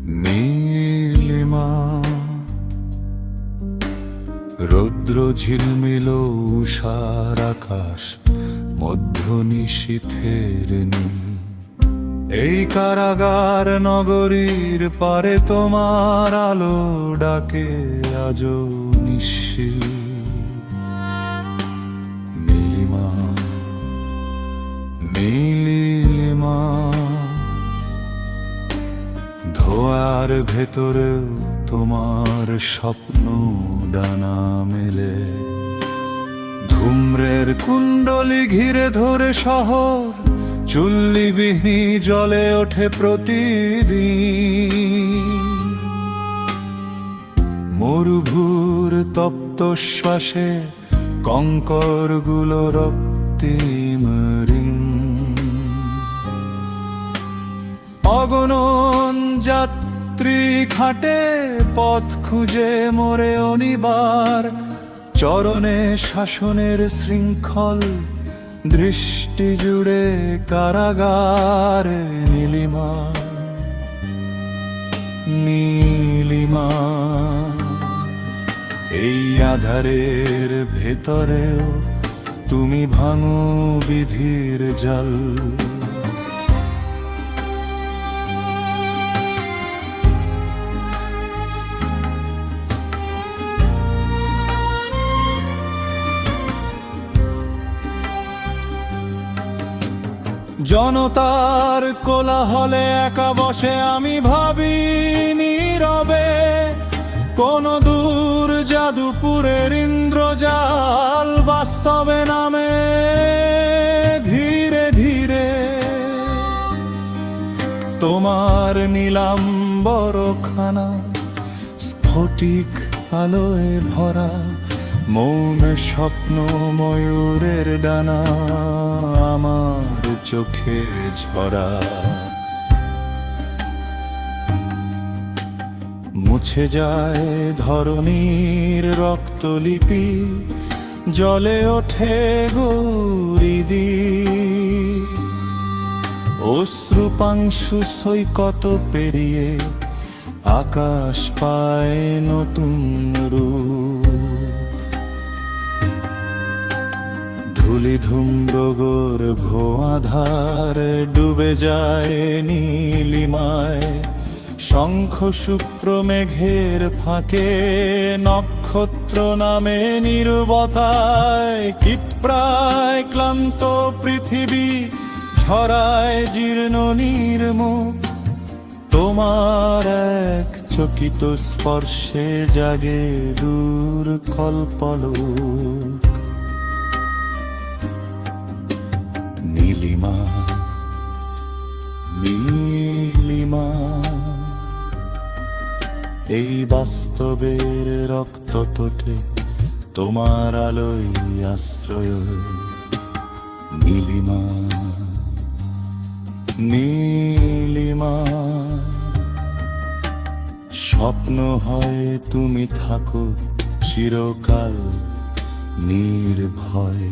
নীলিমা রৌদ্র ঝিলমিল উষার আকাশ মধ্য নিশীথের নীল। এই কারাগার নগরীর পারে তোমার আলো ডাকে আজও নিশ্চিল। নীলিমা নীলিমা ধোঁয়ার ভেতরেও তোমার স্বপ্ন ডানা মেলে। ধূম্রের কুণ্ডলি ঘিরে ধরে শহর চুল্লিবিহীন জ্বলে ওঠে প্রতিদিন। মরুভূর তপ্ত শ্বাসে কঙ্করগুলো রক্তিম ঋণ। অগণন যাত্রী ঘাটে পথ খুঁজে মোরে অনিবার। চরণে শাসনের শৃঙ্খল দৃষ্টি জুড়ে কারাগার। নীলিমা নীলিমা এই আধারের ভেতরেও তুমি ভাঙো বিধির জাল। জনতার কোলাহলে একা বসে আমি ভাবি নীরবে। কোন দূর জাদুপুরের ইন্দ্রজাল বাস্তবে নামে ধীরে ধীরে। তোমার নীলাম্বরখানা স্ফটিক আলোয় ভরা। মৌন স্বপ্ন ময়ূরের ডানা আমার চোখে ঝরা। মুছে যায় ধরণীর রক্তলিপি, জলে ওঠে গৌরিদি। অশ্রুপাংশু সৈকত পেরিয়ে আকাশ পায় নতুন রূপ। ধুলি ধূম্রগর ভোয়াধার ডুবে যায় নীলিমায়। শঙ্খ শুক্র মেঘের ফাঁকে নক্ষত্র নামে নীরবতায়। কীটপ্রায় ক্লান্ত পৃথিবী ঝরায় জীর্ণ নির্মুখ। তোমার এক চকিত স্পর্শে জাগে দূর কল্পলোক। নীলিমা নীলিমা এই বাস্তবের রক্ততটে তোমার আলোয় আশ্রয়। নীলিমা নীলিমা স্বপ্ন হয় তুমি থাকো চিরকাল নির্ভয়।